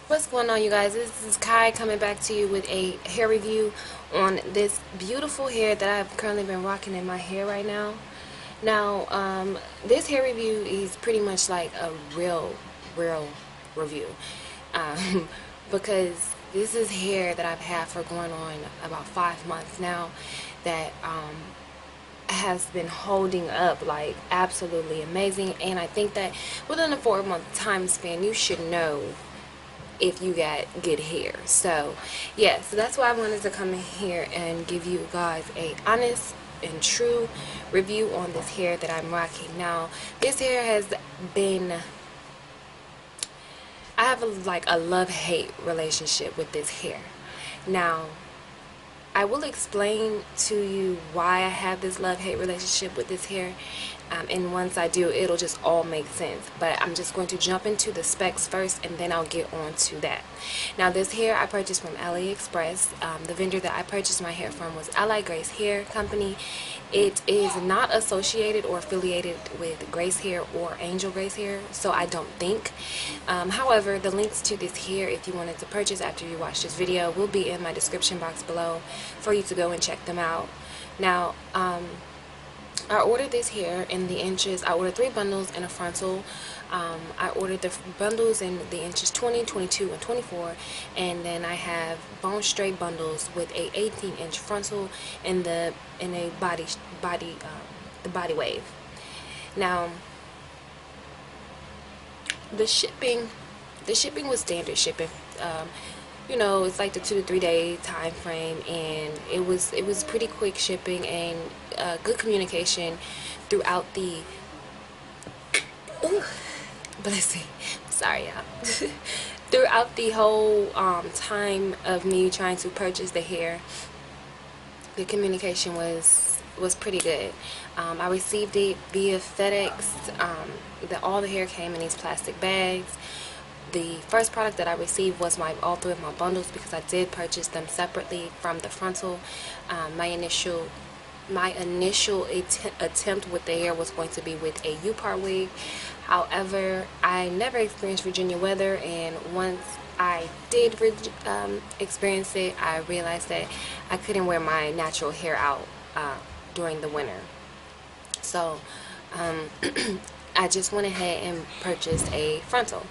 What's going on, you guys? This is Kai coming back to you with a hair review on this beautiful hair that I've currently been rocking in my hair right now. This hair review is pretty much like a real review, um, because this is hair that I've had for going on about 5 months now that has been holding up like absolutely amazing. And I think that within a 4 month time span, you should know if you got good hair. So yeah, so that's why I wanted to come in here and give you guys a honest and true review on this hair that I'm rocking. Now, this hair has been, I have a love-hate relationship with this hair. Now, I will explain to you why I have this love-hate relationship with this hair, and once I do, it'll just all make sense. But I'm just going to jump into the specs first, and then I'll get on to that. Now, this hair I purchased from Aliexpress. The vendor that I purchased my hair from was GraceHair company. It is not associated or affiliated with GraceHair or Angel GraceHair, so I don't think. However, the links to this hair, if you wanted to purchase after you watch this video, will be in my description box below for you to go and check them out. Now, I ordered this hair in the inches. I ordered 3 bundles and a frontal. I ordered the bundles in the inches 20, 22, and 24, and then I have bone straight bundles with a 18-inch frontal in a body wave. Now, the shipping was standard shipping. You know, it's like the 2 to 3 day time frame, and it was pretty quick shipping and good communication throughout the blessing. Sorry, y'all. Throughout the whole time of me trying to purchase the hair, the communication was pretty good. I received it via FedEx. All the hair came in these plastic bags. The first product that I received was all 3 of my bundles, because I did purchase them separately from the frontal. My initial attempt with the hair was going to be with a U-part wig. However, I never experienced Virginia weather, and once I did experience it, I realized that I couldn't wear my natural hair out during the winter. So I just went ahead and purchased a frontal.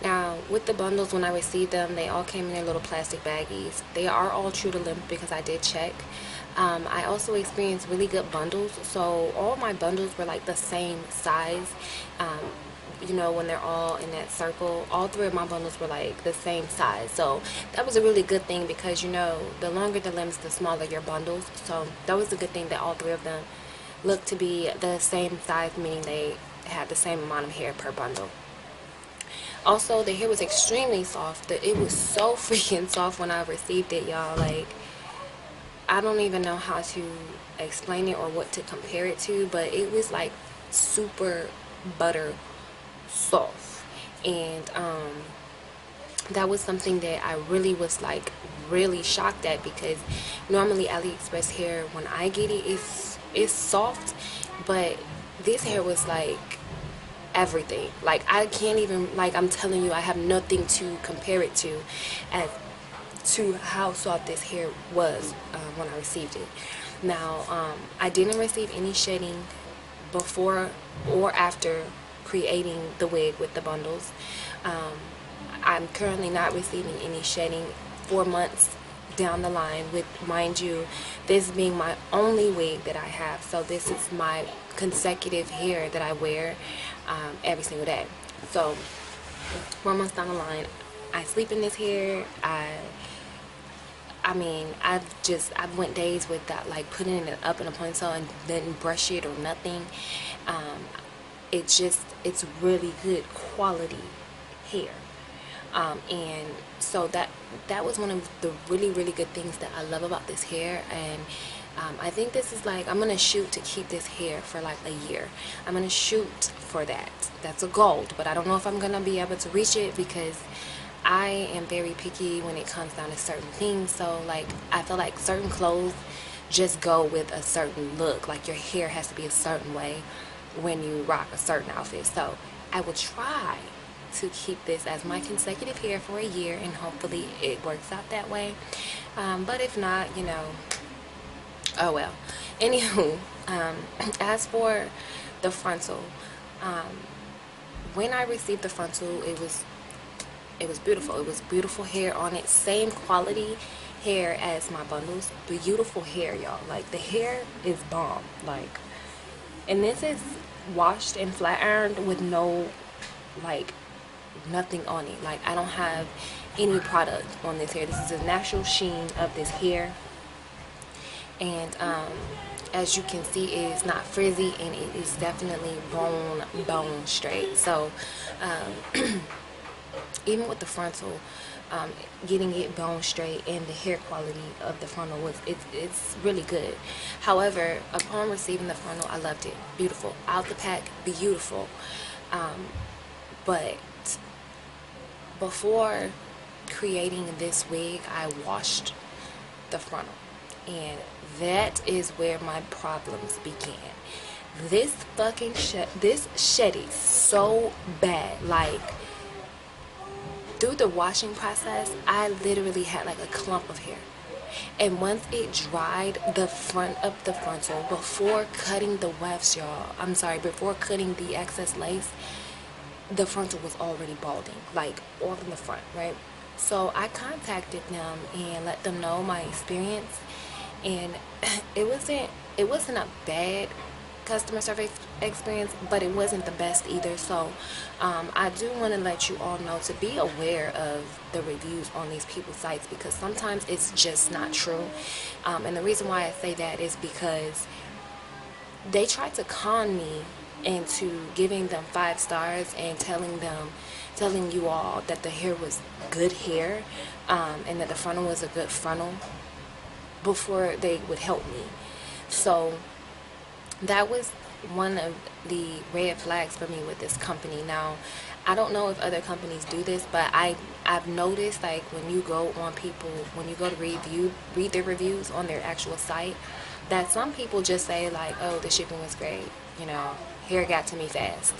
Now, with the bundles, when I received them, they all came in their little plastic baggies. They are all true to length because I did check. I also experienced really good bundles, so all my bundles were like the same size. You know, when they're all in that circle, all 3 of my bundles were like the same size. So that was a really good thing, because you know, the longer the limbs, the smaller your bundles. So that was a good thing that all 3 of them looked to be the same size, meaning they had the same amount of hair per bundle. Also, the hair was extremely soft. It was so freaking soft when I received it, y'all. Like, I don't even know how to explain it or what to compare it to, but it was like super butter soft. And that was something that I really was like really shocked at, because normally Aliexpress hair, when I get it, it's soft, but this hair was like everything. Like, I can't even, like, I'm telling you, I have nothing to compare it to as to how soft this hair was when I received it. Now, I didn't receive any shedding before or after creating the wig with the bundles. I'm currently not receiving any shedding 4 months down the line, with, mind you, this being my only wig that I have. So this is my consecutive hair that I wear every single day. So 4 months down the line, I sleep in this hair. I mean, I've went days with that, like putting it up in a ponytail and didn't brush it or nothing. It's really good quality hair. And so that was one of the really good things that I love about this hair. And I think this is like, I'm gonna shoot to keep this hair for like a year. I'm gonna shoot for that. That's a goal, but I don't know if I'm gonna be able to reach it, because I am very picky when it comes down to certain things. So like, I feel like certain clothes just go with a certain look. Like, your hair has to be a certain way when you rock a certain outfit. So I will try to keep this as my consecutive hair for a year, and hopefully it works out that way. But if not, you know, oh well. Anywho, as for the frontal, when I received the frontal, it was beautiful. It was beautiful hair on it, same quality hair as my bundles. Beautiful hair, y'all. Like, the hair is bomb. Like, and this is washed and flat ironed with no, like, nothing on it. Like, I don't have any product on this hair. This is a natural sheen of this hair. And as you can see, it is not frizzy, and it is definitely bone straight. So even with the frontal, getting it bone straight, and the hair quality of the frontal it's really good. However, upon receiving the frontal, I loved it. Beautiful out the pack, beautiful. But before creating this wig, I washed the frontal, and that is where my problems began. This fucking this shedded so bad. Like, through the washing process, I literally had like a clump of hair. And once it dried, the front of the frontal, before cutting the wefts, y'all, I'm sorry, before cutting the excess lace, the frontal was already balding, like all in the front, right? So I contacted them and let them know my experience, and it wasn't a bad customer service experience, but it wasn't the best either. So I do want to let you all know to be aware of the reviews on these people's sites, because sometimes it's just not true. And the reason why I say that is because they tried to con me into giving them 5 stars and telling you all that the hair was good hair, and that the frontal was a good frontal, before they would help me. So that was one of the red flags for me with this company. Now, I don't know if other companies do this, but I've noticed, like, when you go to read their reviews on their actual site, that some people just say, like, oh, the shipping was great, you know, hair got to me fast,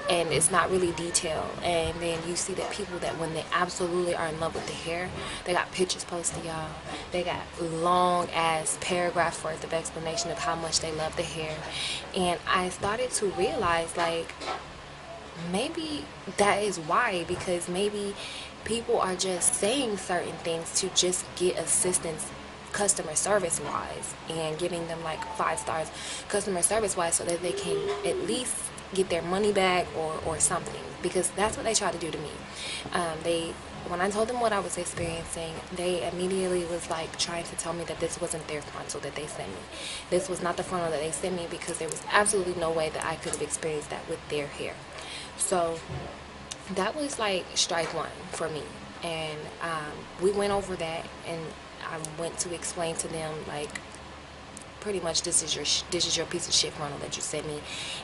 and it's not really detailed. And then you see that people that, when they absolutely are in love with the hair, they got pictures posted, y'all. They got long ass paragraph worth of explanation of how much they love the hair. And I started to realize, like, maybe that is why, because maybe people are just saying certain things to just get assistance customer service wise, and giving them like 5 stars customer service wise, so that they can at least get their money back or something, because that's what they tried to do to me. When I told them what I was experiencing, they immediately was like trying to tell me that this wasn't their frontal that they sent me. This was not the frontal that they sent me, because there was absolutely no way that I could have experienced that with their hair. So that was like strike one for me. And we went over that, and I went to explain to them, like, pretty much, this is your piece of shit frontal that you sent me,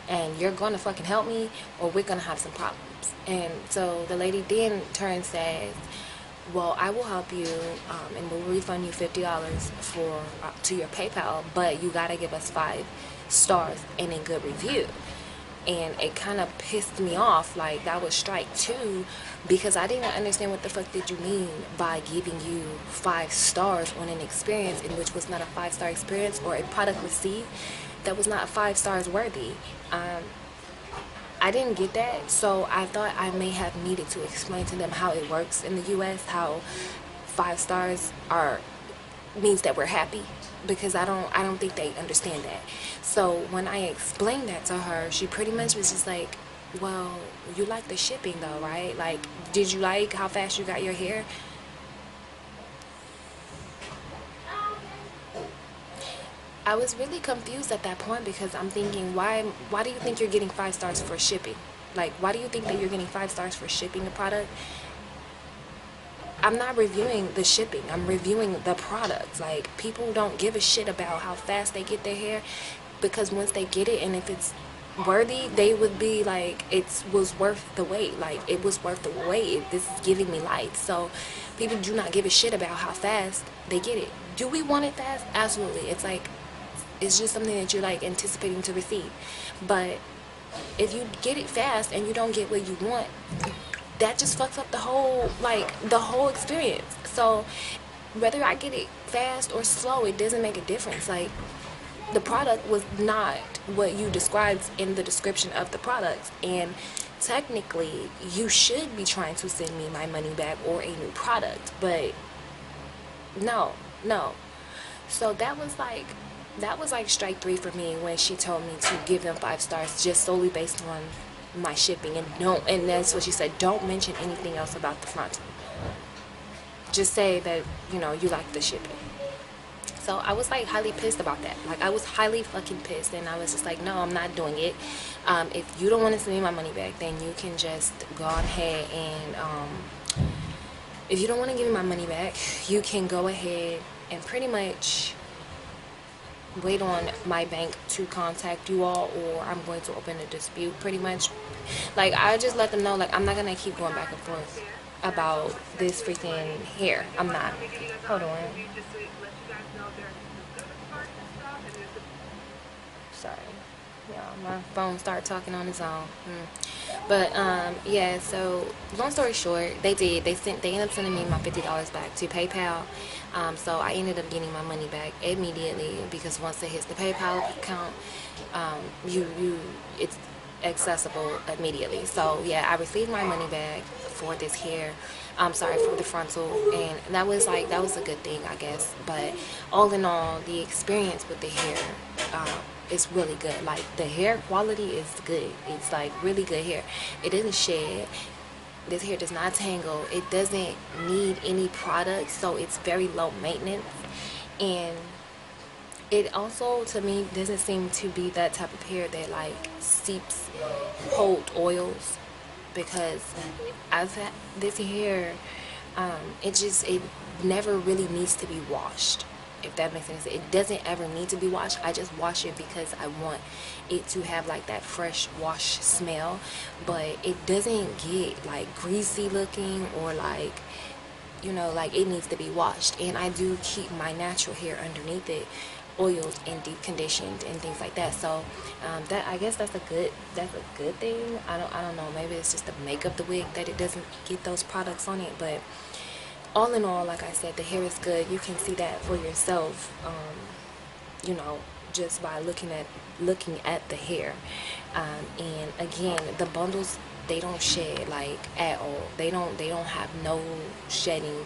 and you're gonna fucking help me, or we're gonna have some problems. And so the lady then turns, says, well, I will help you, and we'll refund you $50 to your PayPal, but you gotta give us 5 stars and a good review. And it kind of pissed me off. Like, that was strike 2, because I didn't understand what the fuck did you mean by giving you 5 stars on an experience in which was not a 5-star experience, or a product received that was not 5 stars worthy. I didn't get that, so I thought I may have needed to explain to them how it works in the US, how 5 stars means that we're happy, because I don't think they understand that. So when I explained that to her, she pretty much was just like, well, you like the shipping though, right? Like, did you like how fast you got your hair? I was really confused at that point, because I'm thinking, why do you think you're getting 5 stars for shipping? Like, why do you think that you're getting 5 stars for shipping a product? I'm not reviewing the shipping, I'm reviewing the product. Like, people don't give a shit about how fast they get their hair, because once they get it, and if it's worthy, they would be like, it was worth the wait. Like, it was worth the wait. This is giving me life. So people do not give a shit about how fast they get it. Do we want it fast? Absolutely. It's like, it's just something that you're like anticipating to receive. But if you get it fast and you don't get what you want, that just fucks up the whole, like, the whole experience. So whether I get it fast or slow, it doesn't make a difference. Like, the product was not what you described in the description of the product, and technically you should be trying to send me my money back or a new product, but no. So that was like strike three for me when she told me to give them 5 stars just solely based on my shipping. And that's what she said, don't mention anything else about the Frontal, just say that, you know, you like the shipping. So I was like highly pissed about that. Like, I was highly fucking pissed, and I was just like, no, I'm not doing it. If you don't want to send me my money back, then you can just go ahead and if you don't want to give me my money back, you can go ahead and pretty much wait on my bank to contact you all, or I'm going to open a dispute, pretty much. Like, I just let them know, like, I'm not gonna keep going back and forth about this freaking hair. I'm not. Hold on. Sorry. Yeah, my phone started talking on its own. But yeah, so long story short, they ended up sending me my $50 back to PayPal. So I ended up getting my money back immediately, because once it hits the PayPal account, it's accessible immediately. So yeah, I received my money back for this hair. I'm sorry, for the Frontal, and that was a good thing, I guess. But all in all, the experience with the hair is really good. Like, the hair quality is good. It's like really good hair. It doesn't shed. This hair does not tangle. It doesn't need any products, so it's very low maintenance. And it also, to me, doesn't seem to be that type of hair that like hold oils, because I've had this hair, it never really needs to be washed, if that makes sense. It doesn't ever need to be washed. I just wash it because I want it to have like that fresh wash smell, but it doesn't get like greasy looking, or like, you know, like it needs to be washed. And I do keep my natural hair underneath it oiled and deep conditioned and things like that. So that, I guess that's a good thing. I don't know, maybe it's just the makeup, the wig, that it doesn't get those products on it. But all in all, like I said, the hair is good. You can see that for yourself, you know, just by looking at the hair. And again, the bundles, they don't shed like at all. They don't have no shedding.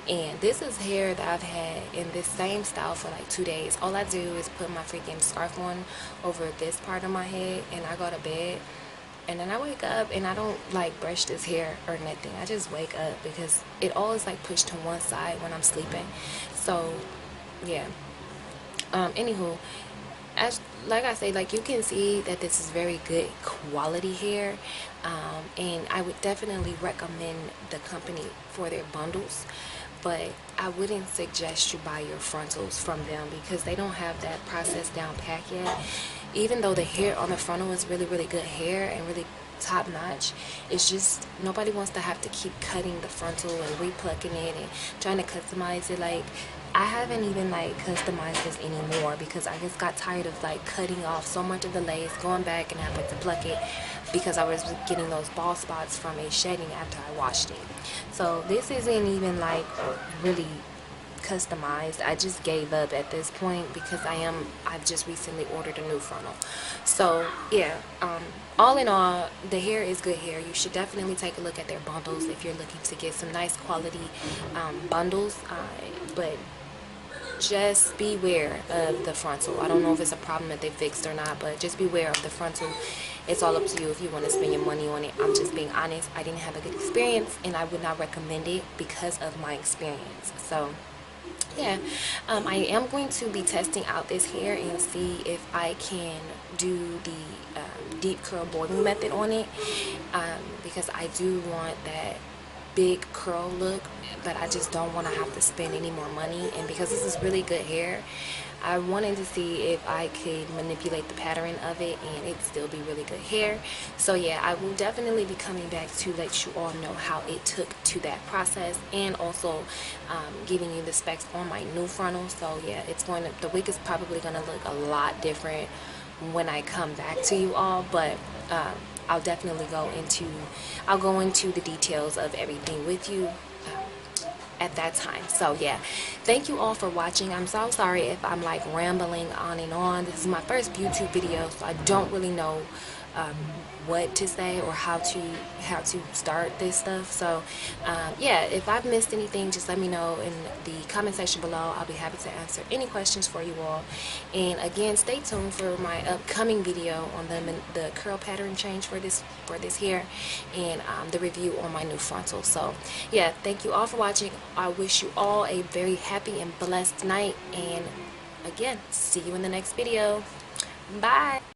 And this is hair that I've had in this same style for like 2 days. All I do is put my freaking scarf on over this part of my head, and I go to bed. And then I wake up, and I don't like brush this hair or nothing. I just wake up because it always like pushed to one side when I'm sleeping. So yeah. Anywho, like I say, like, you can see that this is very good quality hair, and I would definitely recommend the company for their bundles, but I wouldn't suggest you buy your Frontals from them because they don't have that process down pat yet. Even though the hair on the Frontal is really good hair and really top notch, it's just nobody wants to have to keep cutting the Frontal and replucking it and trying to customize it. Like, I haven't even like customized this anymore because I just got tired of like cutting off so much of the lace, going back and having to pluck it because I was getting those bald spots from a shedding after I washed it. So this isn't even like really customized. I just gave up at this point because I've just recently ordered a new Frontal. So yeah, all in all, the hair is good hair. You should definitely take a look at their bundles if you're looking to get some nice quality bundles, but just beware of the Frontal. I don't know if it's a problem that they fixed or not, but just beware of the Frontal. It's all up to you if you want to spend your money on it. I'm just being honest. I didn't have a good experience, and I would not recommend it because of my experience. So yeah, I am going to be testing out this hair and see if I can do the deep curl boarding method on it, because I do want that big curl look, but I just don't want to have to spend any more money. And because this is really good hair, I wanted to see if I could manipulate the pattern of it and it still be really good hair. So yeah, I will definitely be coming back to let you all know how it took to that process, and also giving you the specs on my new Frontal. So yeah, the wig is probably going to look a lot different when I come back to you all, but I'll definitely I'll go into the details of everything with you at that time. So yeah, thank you all for watching. I'm so sorry if I'm like rambling on and on. This is my first YouTube video, so I don't really know what to say or how to start this stuff. So yeah, if I've missed anything, just let me know in the comment section below. I'll be happy to answer any questions for you all. And again, stay tuned for my upcoming video on the curl pattern change for this hair, and the review on my new frontal. So yeah, thank you all for watching. I wish you all a very happy and blessed night, and again, see you in the next video. Bye.